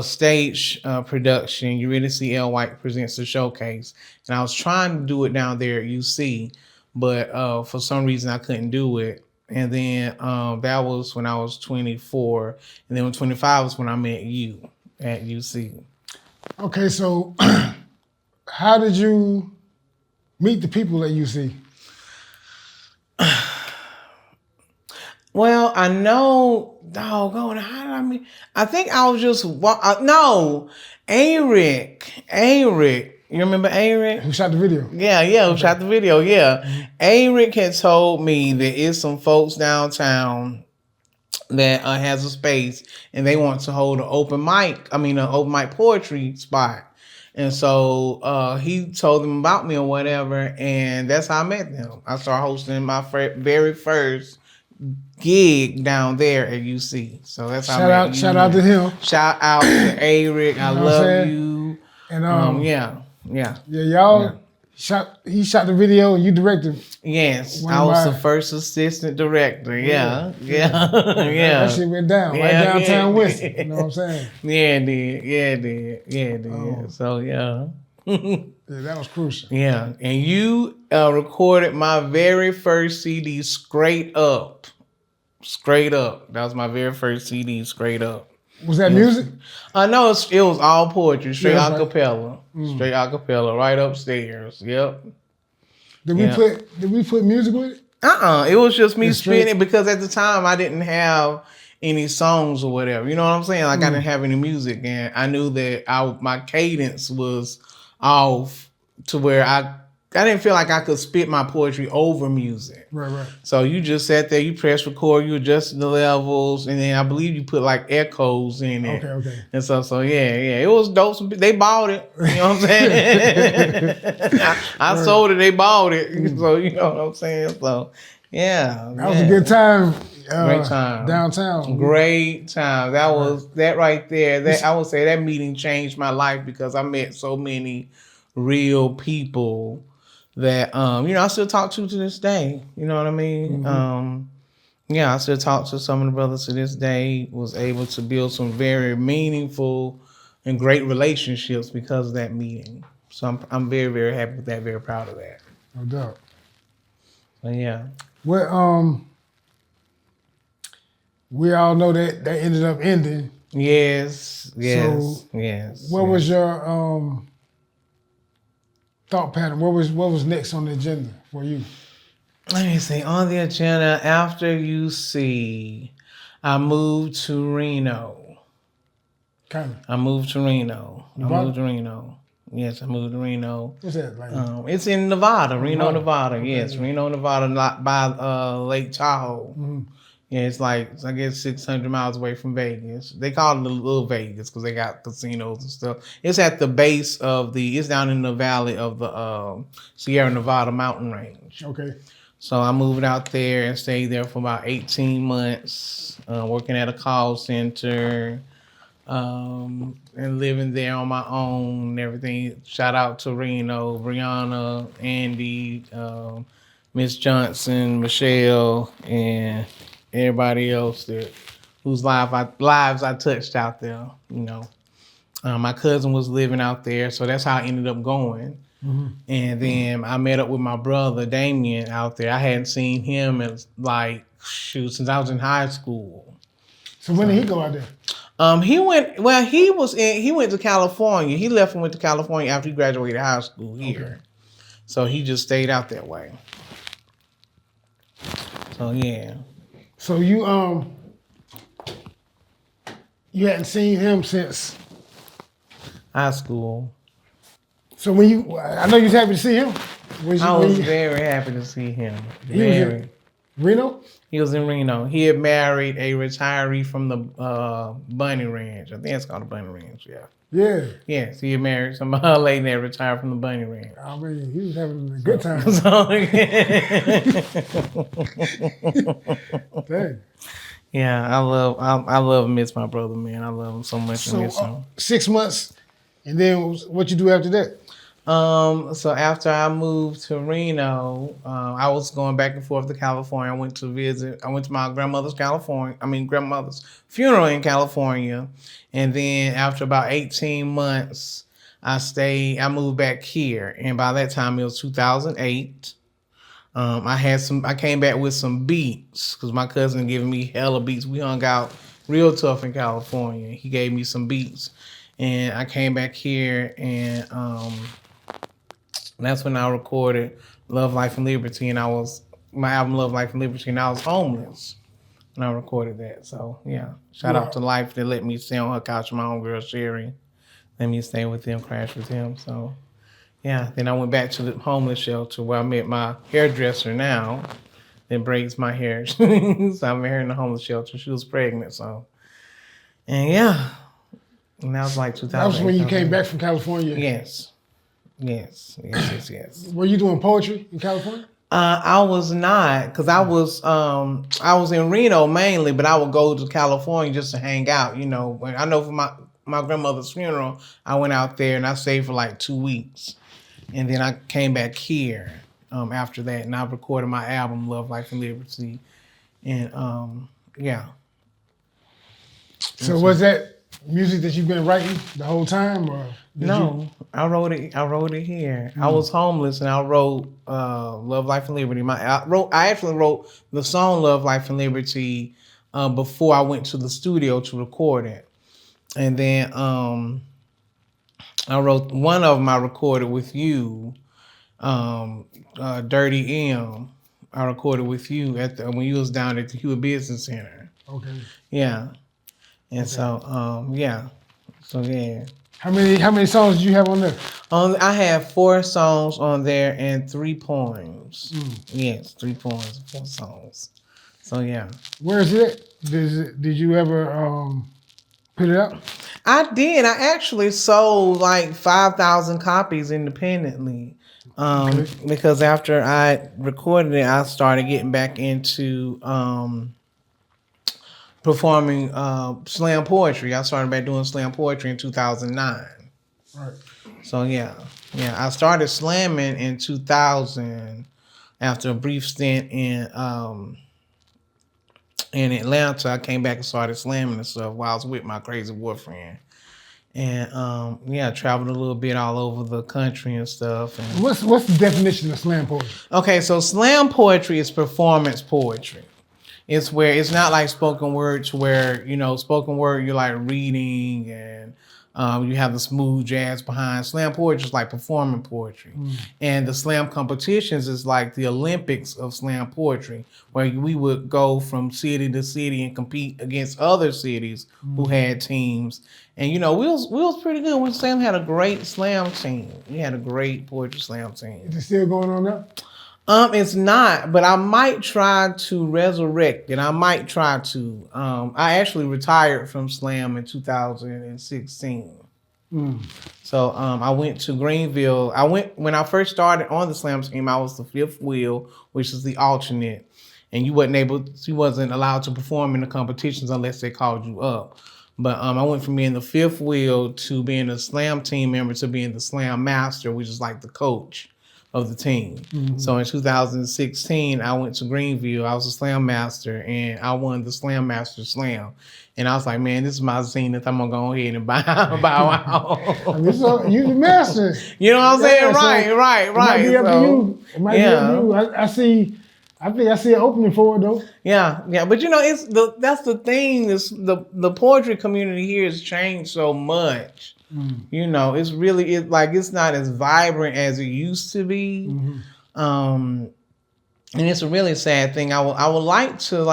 Speaker 2: stage production, Eurydice White Presents the Showcase. And I was trying to do it down there at UC, but for some reason I couldn't do it. And then that was when I was 24. And then when 25 was when I met you at UC.
Speaker 1: Okay, so how did you meet the people at UC?
Speaker 2: Well, I know, doggone, how did I mean? I think I was just, no, Eric. You remember Eric?
Speaker 1: Who shot the video?
Speaker 2: Yeah, who shot the video, yeah. Eric had told me there is some folks downtown that has a space and they want to hold an an open mic poetry spot. And so he told them about me or whatever, and that's how I met them. I started hosting my very first gig down there at UC. So that's how I met you.
Speaker 1: Shout out to him.
Speaker 2: Shout out to Eric. I love you.
Speaker 1: And
Speaker 2: yeah.
Speaker 1: Y'all he shot the video and you directed.
Speaker 2: Yes, I was the first assistant director. Yeah.
Speaker 1: That shit went down right downtown Winston. You know what I'm saying?
Speaker 2: Yeah, it did. So yeah.
Speaker 1: Yeah, that was crucial.
Speaker 2: Yeah, and you recorded my very first CD, Straight Up. That was my very first CD, Straight Up.
Speaker 1: Was that music?
Speaker 2: No, it was all poetry, straight acapella. Straight acapella, right upstairs. Yep.
Speaker 1: Did we put music with it?
Speaker 2: It was just me spitting because at the time I didn't have any songs or whatever. You know what I'm saying? Like I didn't have any music, and I knew that my cadence was off to where I didn't feel like I could spit my poetry over music.
Speaker 1: Right.
Speaker 2: So you just sat there, you press record, you adjusted the levels, and then I believe you put like echoes in it.
Speaker 1: Okay.
Speaker 2: And so yeah, it was dope. They bought it. You know what I'm saying? I sold it, they bought it. So you know what I'm saying? So yeah.
Speaker 1: That was a good time.
Speaker 2: Great time.
Speaker 1: Downtown.
Speaker 2: Great time. That was that right there. I would say that meeting changed my life because I met so many real people that I still talk to this day. You know what I mean? Mm-hmm. I still talk to some of the brothers to this day. Was able to build some very meaningful and great relationships because of that meeting. So I'm very, very happy with that. Very proud of that.
Speaker 1: No doubt.
Speaker 2: So yeah.
Speaker 1: Well, we all know that ended up ending.
Speaker 2: Yes.
Speaker 1: What was your thought pattern? What was next on the agenda for you?
Speaker 2: Let me see. On the agenda after UC, I moved to Reno. I moved to Reno. Yes, I moved to Reno.
Speaker 1: What's that like?
Speaker 2: It's in Nevada, Reno, Nevada. Okay. Yes, Reno, Nevada, not by Lake Tahoe. Mm-hmm. Yeah, it's like, I guess 600 miles away from Vegas. They call it Little Vegas because they got casinos and stuff. It's at the base of it's down in the valley of the Sierra Nevada mountain range.
Speaker 1: Okay.
Speaker 2: So I moved out there and stayed there for about 18 months, working at a call center and living there on my own and everything. Shout out to Reno, Brianna, Andy, Miss Johnson, Michelle, and everybody else whose lives I touched out there, My cousin was living out there, so that's how I ended up going. Mm-hmm. And then I met up with my brother, Damien, out there. I hadn't seen him since I was in high school.
Speaker 1: So when did he go out there?
Speaker 2: He went to California. He left and went to California after he graduated high school here. Okay. So he just stayed out that way. So yeah.
Speaker 1: So you hadn't seen him since
Speaker 2: high school.
Speaker 1: So I know you was happy to see him.
Speaker 2: I was very happy to see him.
Speaker 1: He was in Reno?
Speaker 2: He was in Reno. He had married a retiree from the Bunny Ranch. I think it's called the Bunny Ranch, yeah.
Speaker 1: Yeah.
Speaker 2: Yes, he had married some lady that retired from the Bunny Ranch.
Speaker 1: I mean, he was having a good time. Dang.
Speaker 2: Yeah, I love and miss my brother, man. I love him so much and miss him.
Speaker 1: 6 months, and then what you do after that?
Speaker 2: So after I moved to Reno, I was going back and forth to California. I went to my grandmother's funeral in California. And then after about 18 months, I moved back here. And by that time, it was 2008. I came back with some beats because my cousin giving me hella beats. We hung out real tough in California. He gave me some beats. And I came back here and that's when I recorded Love, Life, and Liberty. And my album Love, Life, and Liberty, and I was homeless. and I recorded that. So yeah, shout out to Life that let me stay on her couch with my homegirl Sherry. Let me stay with him, crash with him. So yeah, then I went back to the homeless shelter where I met my hairdresser now that braids my hair. So I met her in the homeless shelter. She was pregnant, so and yeah, and that was like 2000.
Speaker 1: That was when you came back from California.
Speaker 2: Yes.
Speaker 1: Were you doing poetry in California?
Speaker 2: I was not, because I was in Reno mainly, but I would go to California just to hang out. You know, when I know for my grandmother's funeral, I went out there and I stayed for like 2 weeks, and then I came back here after that, and I recorded my album Love, Life, and Liberty, and yeah.
Speaker 1: So was that music that you've been writing the whole time, or
Speaker 2: No, I wrote it here. I was homeless and I wrote Love, Life, and Liberty. I actually wrote the song Love, Life, and Liberty before I went to the studio to record it. And then I wrote one of them I recorded with you, Dirty M. I recorded with you when you was down at the Hewitt Business Center.
Speaker 1: Okay.
Speaker 2: Yeah. And so yeah. So yeah.
Speaker 1: How many songs do you have on there?
Speaker 2: I have 4 songs on there and 3 poems. Yes, 3 poems, 4 songs. So yeah.
Speaker 1: Where is it at? Did you ever put it up?
Speaker 2: I did. I actually sold like 5,000 copies independently. Because after I recorded it, I started getting back into performing slam poetry. I started back doing slam poetry in 2009.
Speaker 1: Right.
Speaker 2: So yeah. I started slamming in 2000 after a brief stint in Atlanta. I came back and started slamming and stuff while I was with my crazy boyfriend. And traveled a little bit all over the country and stuff. And
Speaker 1: What's the definition of slam poetry?
Speaker 2: okay, so slam poetry is performance poetry. It's where it's not like spoken word to where, spoken word you're like reading and you have the smooth jazz behind. Slam poetry is like performing poetry. And the slam competitions is like the Olympics of slam poetry, where we would go from city to city and compete against other cities who had teams. And, we was pretty good. Winston-Salem had a great slam team. We had a great poetry slam team.
Speaker 1: Is it still going on now?
Speaker 2: It's not, but I might try to resurrect it. I might try to. I actually retired from slam in 2016. So I went to Greenville. When I first started on the slam team, I was the 5th wheel, which is the alternate. And you wasn't allowed to perform in the competitions unless they called you up. But I went from being the 5th wheel to being a slam team member to being the slam master, which is like the coach of the team. So in 2016, I went to Greenville. I was a slam master, and I won the Slam Master Slam. And I was like, man, this is my zenith. I'm gonna go ahead and bow out.
Speaker 1: You the master.
Speaker 2: You know what I'm saying?
Speaker 1: So
Speaker 2: right.
Speaker 1: It might be up to you. It might be up to you. I think I see an opening for it though.
Speaker 2: Yeah. But that's the thing. The poetry community here has changed so much. It's really it's not as vibrant as it used to be. And it's a really sad thing. I would like to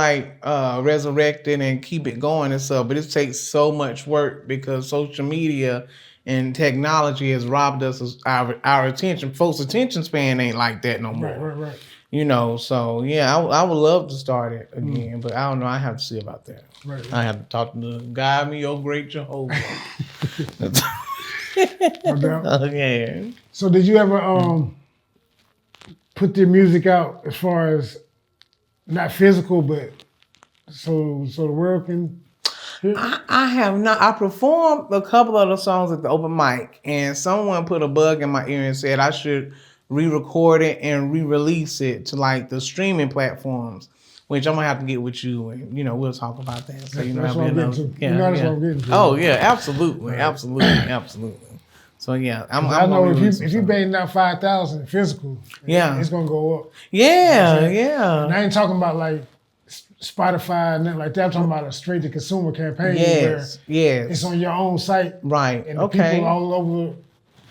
Speaker 2: resurrect it and keep it going and stuff, but it takes so much work because social media and technology has robbed us of our attention. Folks' attention span ain't like that no more.
Speaker 1: Right.
Speaker 2: So yeah, I would love to start it again, but I don't know. I have to see about that.
Speaker 1: Right.
Speaker 2: I have to talk to the guide me, oh great Jehovah.
Speaker 1: No doubt.
Speaker 2: Okay.
Speaker 1: So did you ever put your music out as far as not physical, but so the world can hear?
Speaker 2: I have not. I performed a couple of the songs at the open mic, and someone put a bug in my ear and said I should re-record it and re-release it to the streaming platforms, which I'm gonna have to get with you, and we'll talk about that. So
Speaker 1: that's what I'm getting to. That's what I'm getting to.
Speaker 2: Oh yeah, absolutely. So yeah,
Speaker 1: I know if you banging out 5,000 physical, it's gonna go up.
Speaker 2: Yeah.
Speaker 1: And I ain't talking about Spotify and nothing like that. I'm talking about a straight to consumer campaign where it's on your own site.
Speaker 2: Right.
Speaker 1: And the people all over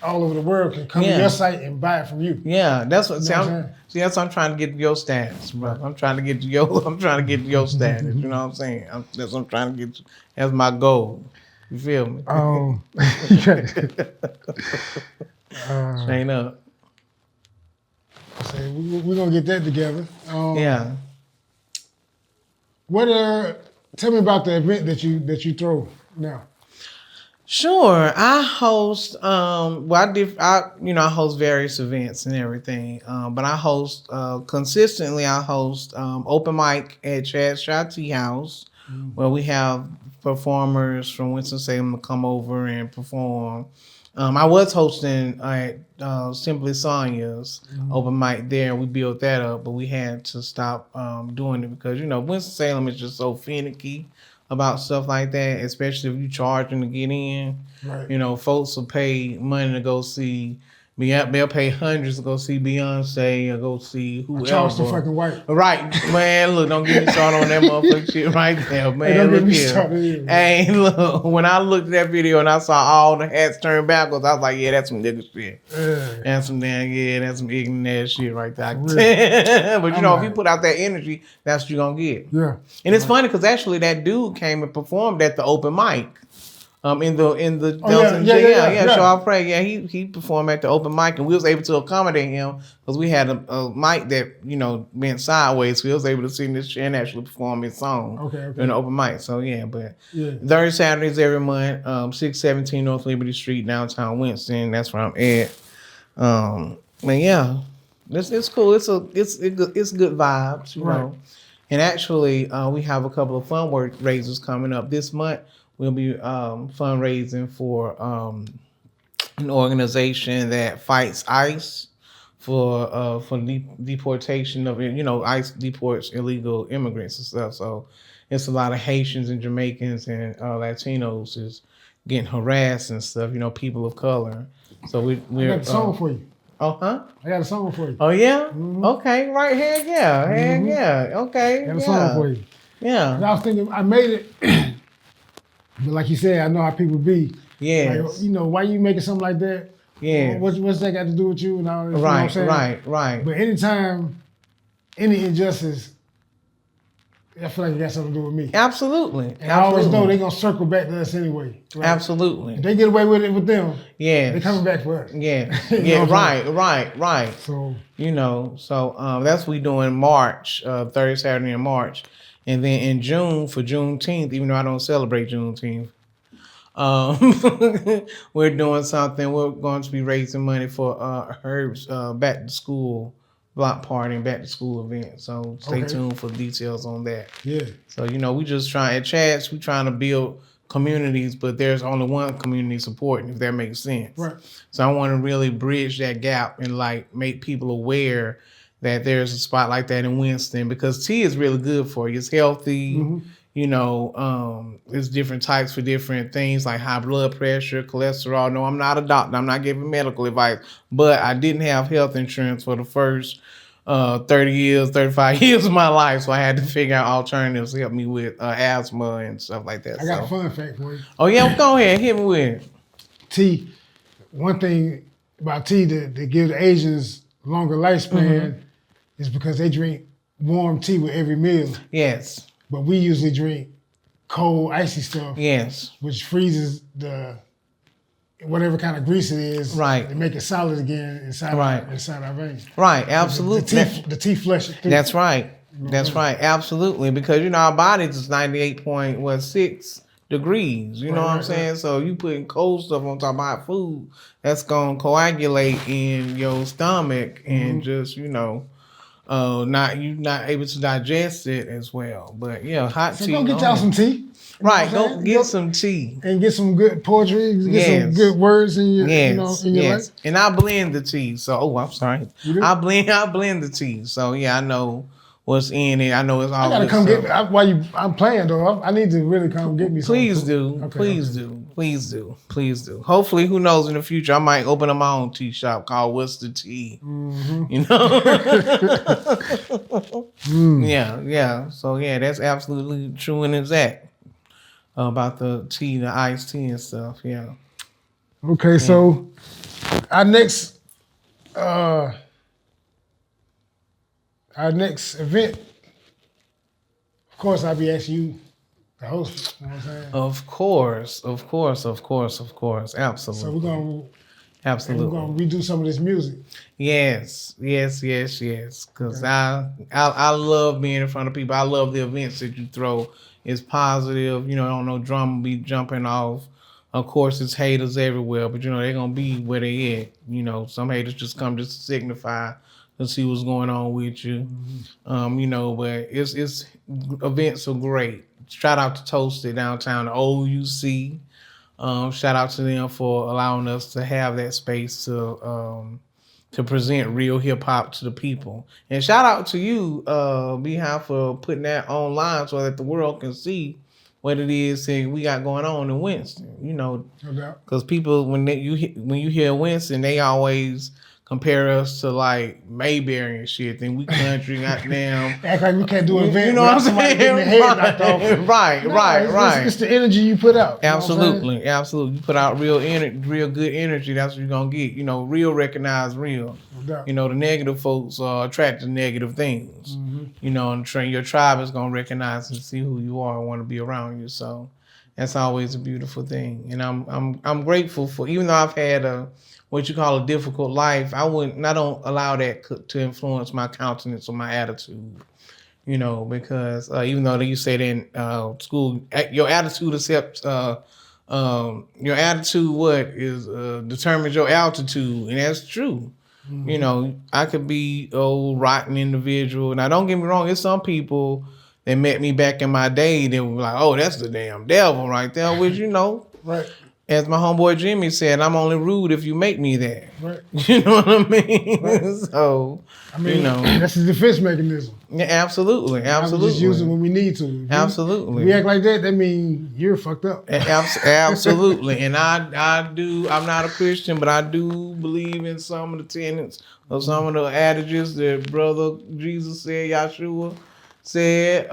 Speaker 1: all over the world can come to your site and buy it from you.
Speaker 2: Yeah, that's what.
Speaker 1: You know what I'm saying?
Speaker 2: See, that's what I'm trying to get to your status, bro. I'm trying to get to your. I'm trying to get to your status. You know what I'm saying? That's what I'm trying to get to. That's my goal. You feel me? Straight up.
Speaker 1: So we're gonna get that together.
Speaker 2: Yeah.
Speaker 1: Tell me about the event that you throw now.
Speaker 2: Sure. I host I host various events and everything. But I host consistently I host open mic at Chad's Shot Tea House, where we have performers from Winston-Salem to come over and perform. I was hosting at Simply Sonia's open mic there. We built that up, but we had to stop doing it because, Winston-Salem is just so finicky about stuff like that, especially if you charging to get in. Right. Folks will pay money to go see they'll pay hundreds to go see Beyonce or go see whoever.
Speaker 1: Charleston fucking White.
Speaker 2: Right. Man, look, don't get me started on that motherfucking shit right there, man.
Speaker 1: Hey, don't get me
Speaker 2: here.
Speaker 1: started.
Speaker 2: Hey, look, when I looked at that video and I saw all the hats turned backwards, I was like, yeah, that's some nigga shit. That's some ignorant ass shit right there. But if you put out that energy, that's what you're gonna get.
Speaker 1: Yeah.
Speaker 2: And it's funny because actually that dude came and performed at the open mic. In the Shaw Pray. Yeah, he performed at the open mic, and we was able to accommodate him because we had a mic that bent sideways, so he was able to sit in this chair and actually perform his song in the open mic. So third Saturdays every month, 617 North Liberty Street, downtown Winston. That's where I'm at. But yeah, it's cool. It's good vibes, you know. And actually, we have a couple of fundraisers coming up this month. We'll be fundraising for an organization that fights ICE for deportation of ICE deports illegal immigrants and stuff. So it's a lot of Haitians and Jamaicans and Latinos is getting harassed and stuff. People of color. So we're
Speaker 1: I got a song for you.
Speaker 2: Oh, huh?
Speaker 1: I got a song for you.
Speaker 2: Oh yeah. Mm-hmm. Okay. Right here. Yeah. Yeah. Okay.
Speaker 1: I got a song for you.
Speaker 2: Yeah.
Speaker 1: And I was thinking I made it. But like you said, I know how people be.
Speaker 2: Yeah.
Speaker 1: Like, why you making something like that?
Speaker 2: Yeah.
Speaker 1: What's that got to do with you and all this?
Speaker 2: Right,
Speaker 1: you know what I'm saying?
Speaker 2: right.
Speaker 1: But anytime, any injustice, I feel like it got something to do with me.
Speaker 2: Absolutely.
Speaker 1: And I always know they're going to circle back to us anyway. Right?
Speaker 2: Absolutely.
Speaker 1: If they get away with it with them,
Speaker 2: they're
Speaker 1: coming back for us.
Speaker 2: Yeah. Yeah, right.
Speaker 1: So,
Speaker 2: that's what we do in March, third Saturday in March. And then in June, for Juneteenth, even though I don't celebrate Juneteenth, we're doing something. We're going to be raising money for Herb's back to school block party and back to school event. So stay tuned for details on that.
Speaker 1: Yeah.
Speaker 2: So, we just at Chad's, we trying to build communities, but there's only one community supporting, if that makes sense.
Speaker 1: Right.
Speaker 2: So I want to really bridge that gap and make people aware that there's a spot like that in Winston, because tea is really good for you. It's healthy. Mm-hmm. There's different types for different things like high blood pressure, cholesterol. No, I'm not a doctor. I'm not giving medical advice, but I didn't have health insurance for the first 35 years of my life. So I had to figure out alternatives to help me with asthma and stuff like that.
Speaker 1: I got a fun fact for you.
Speaker 2: Oh yeah, go ahead. Hit me with it.
Speaker 1: Tea. One thing about tea that gives the Asians longer lifespan is because they drink warm tea with every meal.
Speaker 2: Yes.
Speaker 1: But we usually drink cold, icy stuff.
Speaker 2: Yes.
Speaker 1: Which freezes the whatever kind of grease it is.
Speaker 2: Right.
Speaker 1: To make it solid again inside our veins.
Speaker 2: Right. Absolutely.
Speaker 1: The tea flushes through.
Speaker 2: That's right. That's right. Absolutely. Because our bodies is 98.6 degrees. You know what I'm saying? So you putting cold stuff on top of hot food, that's gonna coagulate in your stomach and just not able to digest it as well. But hot tea.
Speaker 1: Go get y'all some tea.
Speaker 2: Right, go get some tea.
Speaker 1: And get some good poetry, get some good words in your in your life.
Speaker 2: And I blend the tea. So I'm sorry. I blend the tea. So I know what's in it. I know it's all.
Speaker 1: I gotta come get me. I'm playing though. I need to really come get me.
Speaker 2: Please do. Please do. Hopefully, who knows, in the future I might open up my own tea shop called What's the Tea. Yeah. So that's absolutely true and exact about the tea, the iced tea and stuff. Yeah.
Speaker 1: Okay, so our next event, of course, I'll be asking you to host it. You know what I'm saying?
Speaker 2: Of course. Absolutely.
Speaker 1: So we're gonna
Speaker 2: Absolutely.
Speaker 1: redo some of this music.
Speaker 2: Yes. Because I love being in front of people. I love the events that you throw. It's positive. You know, don't no drama be jumping off. Of course, it's haters everywhere, but you know they're gonna be where they at. You know, some haters just come just to signify to see what's going on with you. You know, but it's events are great. Shout out to Toasted downtown, the OUC. Shout out to them for allowing us to have that space to present real hip hop to the people. And shout out to you, Beehive, for putting that online so that the world can see what it is that we got going on in Winston. You know,
Speaker 1: No doubt.
Speaker 2: because people when you hear Winston, they always compare us to like Mayberry and shit. Then we country, goddamn.
Speaker 1: Act like we can't do an event.
Speaker 2: You know what I'm
Speaker 1: somebody
Speaker 2: saying?
Speaker 1: getting their head knocked off.
Speaker 2: Right.
Speaker 1: It's the energy you put out.
Speaker 2: Absolutely. You put out real good energy. That's what you're gonna get. You know, real recognize real.
Speaker 1: No doubt.
Speaker 2: You know, the negative folks attract to negative things. You know, and your tribe is gonna recognize and see who you are and want to be around you. So that's always a beautiful thing. And I'm grateful for, even though I've had what you call a difficult life, I don't allow that to influence my countenance or my attitude. You know, because even though you say that in school, your attitude accepts your attitude determines your altitude, and that's true. You know, I could be rotten individual. Now, don't get me wrong. There's some people that met me back in my day that were like, "Oh, that's the damn devil right there," which you know,
Speaker 1: right.
Speaker 2: As my homeboy Jimmy said, I'm only rude if you make me that.
Speaker 1: Right.
Speaker 2: You know what I mean? Right. So,
Speaker 1: I mean,
Speaker 2: you know,
Speaker 1: that's a defense mechanism.
Speaker 2: Yeah, absolutely.
Speaker 1: We just use it when we need to.
Speaker 2: Absolutely.
Speaker 1: If we act like that means you're fucked up.
Speaker 2: Absolutely. And I'm not a Christian, but I do believe in some of the tenets of some of the adages that Brother Jesus said, Yahshua said.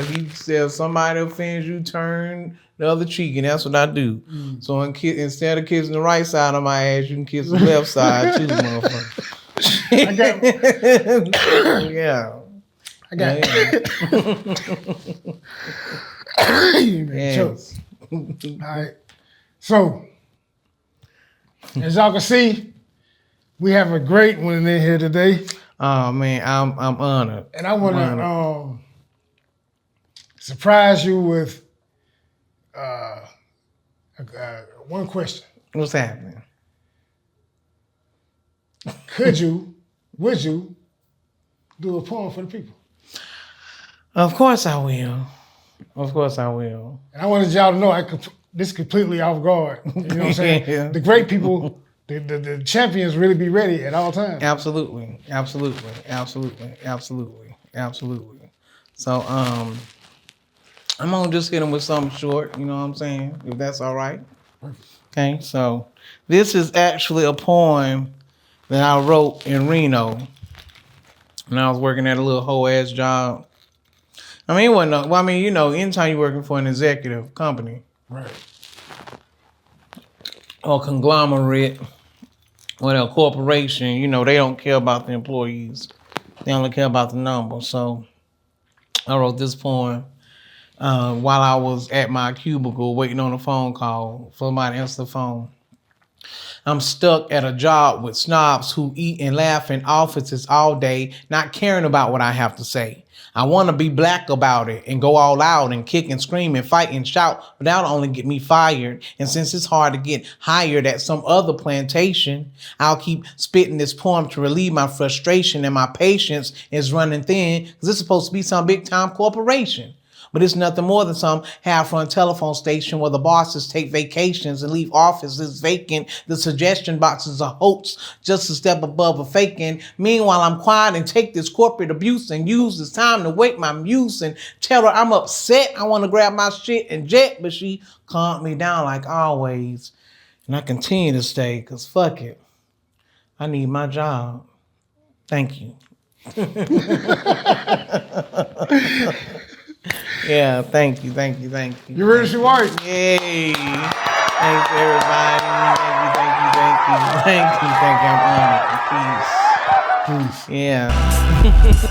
Speaker 2: He said, if somebody offends you, turn the other cheek, and that's what I do. So instead of kissing the right side of my ass, you can kiss the left side too, motherfucker. Yeah.
Speaker 1: I got
Speaker 2: Yes.
Speaker 1: All right. So, as y'all can see, we have a great one in here today.
Speaker 2: Oh man, I'm honored.
Speaker 1: And I want to surprise you with one question.
Speaker 2: What's happening? Would you do a poem for the people? Of course I will. Of course I will.
Speaker 1: And I wanted y'all to know this completely off guard. You know what I'm saying?
Speaker 2: Yeah.
Speaker 1: The great people, the champions really be ready at all times.
Speaker 2: Absolutely. So I'm gonna just hit them with something short, you know what I'm saying? If that's all right. Okay, so this is actually a poem that I wrote in Reno when I was working at a little hoe-ass job. I mean, it wasn't you know, anytime you're working for an executive company.
Speaker 1: Right.
Speaker 2: Or conglomerate, or a corporation, you know, they don't care about the employees. They only care about the number. So I wrote this poem while I was at my cubicle waiting on a phone call for somebody to answer the phone. I'm stuck at a job with snobs who eat and laugh in offices all day, not caring about what I have to say. I want to be black about it and go all out and kick and scream and fight and shout, but that'll only get me fired. And since it's hard to get hired at some other plantation, I'll keep spitting this poem to relieve my frustration, and my patience is running thin because it's supposed to be some big time corporation. But it's nothing more than some half-run telephone station where the bosses take vacations and leave offices vacant. The suggestion box is a hoax, just a step above a faking. Meanwhile, I'm quiet and take this corporate abuse and use this time to wake my muse and tell her I'm upset. I want to grab my shit and jet, but she calmed me down like always. And I continue to stay because fuck it. I need my job. Thank you. Yeah, thank you.
Speaker 1: Eurydice White.
Speaker 2: Yay. Thanks, everybody. Thank you. Thank you. I'm honored. Peace.
Speaker 1: Peace.
Speaker 2: Yeah.